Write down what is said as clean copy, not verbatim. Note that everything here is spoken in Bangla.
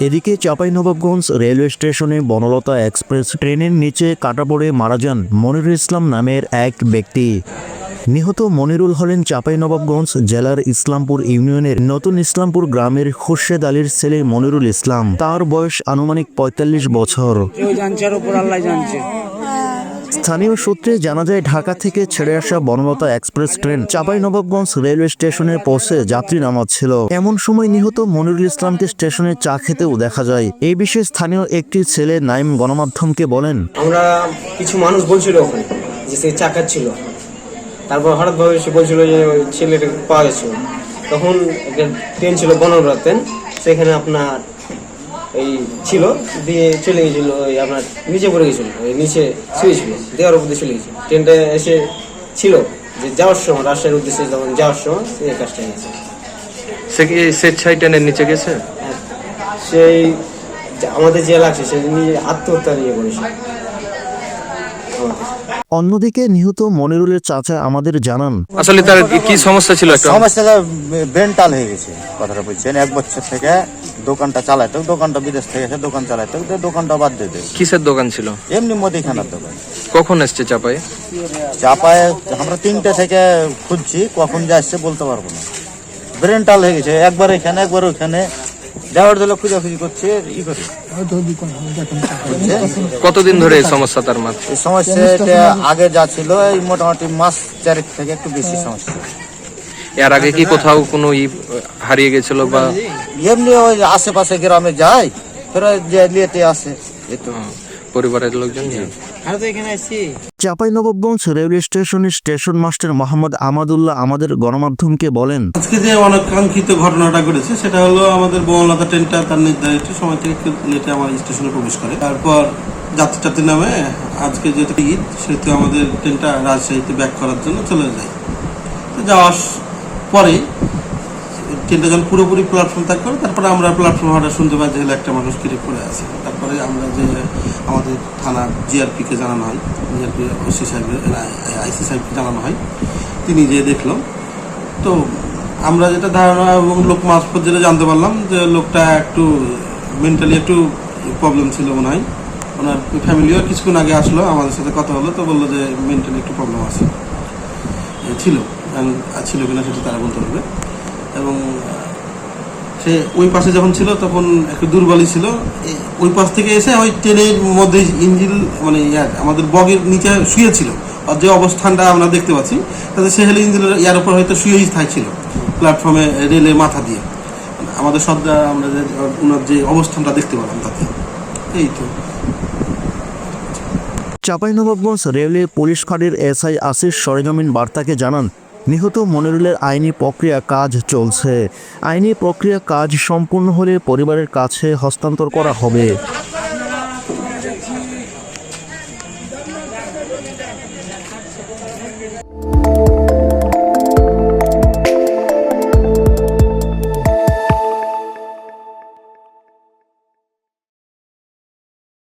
এদিকে চাঁপাইনবাবগঞ্জ রেলওয়ে স্টেশনে বনলতা এক্সপ্রেস ট্রেনের নিচে কাটা পড়ে মারা যান মনিরুল ইসলাম নামের এক ব্যক্তি। নিহত মনিরুল হলেন চাঁপাইনবাবগঞ্জ জেলার ইসলামপুর ইউনিয়নের নতুন ইসলামপুর গ্রামের খুরশেদ আলীর ছেলে মনিরুল ইসলাম। তার বয়স আনুমানিক ৪৫ বছর। স্থানীয় সূত্রে জানা যায়, ঢাকা থেকে ছেড়ে আসা Banalata express train Chapainawabganj railway স্টেশনে পৌঁছে যাত্রী নামাচ্ছিল। এমন সময় নিহত মনিরুল ইসলামকে স্টেশনে চা খেতেও দেখা যায়। এই বিষয়ে স্থানীয় একটি ছেলে নাইম গণমাধ্যমকে বলেন, আমরা কিছু মানুষ বলছিল ওখানে যে সে চা খাচ্ছিল, তারপর হঠাৎভাবে সে বলছিল যে ওই ছেলেটাকে পাওয়া গেছিল। তখন একটা ট্রেন ছিল বনলতা ট্রেন, সেখানে আপনার এই ছিল দিয়ে চলে গেছিল, ওই আপনার নিচে পড়ে গেছিল, ওই নিচে শুয়েছিল, দেওয়ার উপর দিয়ে চলে গেছিল। ট্রেনটা এসে ছিল যে যাওয়ার সময়, রাজশাহীর উদ্দেশ্যে যখন যাওয়ার সময় এই কাজটা গেছে। সে কি স্বেচ্ছায় ট্রেনের নিচে গেছে? সেই আমাদের যে লাগছে সে নিয়ে আত্মহত্যা নিয়ে করেছে। অন্যদিকে নিহত মনিরুলের চাচা আমাদের জানান, আসলে তার কি সমস্যা ছিল? একটা সমস্যাটা বেন্টাল হয়ে গেছে, কথাটা বলছেন। 1 বছর থেকে দোকানটা চালাইতো, দোকানটা বিদেশ থেকে এসে দোকান চালাইতো, দোকানটা বাদ দিয়ে দেয়। কিসের দোকান ছিল? এমনি মুদিখানার দোকান। কখন এসছে চাপায়? চাপায় আমরা 3টে থেকে খুঁজছি, কখন যে আসছে বলতে পারবো না। ব্রেনটাল হয়ে গেছে, একবার এখানে একবার ওখানে, যাওয়ার জন্য খুঁজাখুঁজি করছে ই করে। কতদিন ধরে এই সমস্যা তার মাঝে? এই সমস্যাটা আগে যা ছিল এই মোটামুটি মাস 4 থেকে একটু বেশি সমস্যা। এর আগে কি কোথাও কোনো হারিয়ে গেছিল বা এমনি ওই আশেপাশে গ্রামে যায়, ফের যে লিয়েতে আসে, এই তো। পরিবারের লোকজন? চাঁপাইনবাবগঞ্জ রেলওয়ে স্টেশনের স্টেশন মাস্টার মোহাম্মদ আমাদুল্লাহ আমাদের গণমাধ্যমকে বলেন, আজকে যে অনাকাঙ্ক্ষিত ঘটনাটা ঘটেছে সেটা হলো আমাদের বনলতা ট্রেনটা তার নির্ধারিত সময় থেকে একটু লেটে আমার স্টেশনে প্রবেশ করে। তারপর যাত্রী নামে আজকে যেহেতু ঈদ, সেহেতু আমাদের ট্রেনটা রাজশাহীতে ব্যাক করার জন্য চলে যায়। তো যাওয়ার পরে ট্রেনটা যখন পুরোপুরি প্ল্যাটফর্ম ত্যাগ করে, তারপরে আমরা প্ল্যাটফর্ম হওয়াটা শুনতে পাই যে একটা মানুষ কিরে পড়ে আছে। তারপরে আমরা যে আমাদের থানা জিআরপিকে জানানো হয়, জিআরপি ওসি সাহেবের আইসি সাহেবকে জানানো হয়, তিনি যে দেখলাম। তো আমরা যেটা ধারণা এবং লোক মারফত যেটা জানতে পারলাম যে লোকটা একটু মেন্টালি একটু প্রবলেম ছিল মনে হয়। ওনার ফ্যামিলিও কিছুক্ষণ আগে আসলো, আমাদের সাথে কথা হলো, তো বললো যে মেন্টালি একটু প্রবলেম আছে, ছিল কিনা সেটা তারা বলতে পারবে। এবং সে ওই পাশে যখন ছিল তখন একটু দুর্বলই ছিল। ওই পাশ থেকে এসে ওই ট্রেনের মধ্যে ইঞ্জিন মানে আমাদের বগের নিচে শুয়েছিল, আর যে অবস্থানটা আমরা দেখতে পাচ্ছি তাতে সে হেলে ইঞ্জিনের ইয়ার উপর হয়তো শুয়েই ছিল প্ল্যাটফর্মে, রেলের মাথা দিয়ে। আমাদের সবটা আমরা যে ওনার যে অবস্থানটা দেখতে পেলাম তাতে এই তো। চাঁপাইনবাবগঞ্জ রেলওয়ে পুলিশ ফাঁড়ির এসআই আসিফ সরেজমিন বার্তাকে জানান, নিহত মনিরুলের আইনি প্রক্রিয়া কাজ চলছে। আইনি প্রক্রিয়া কাজ সম্পূর্ণ হলে পরিবারের কাছে হস্তান্তর করা হবে।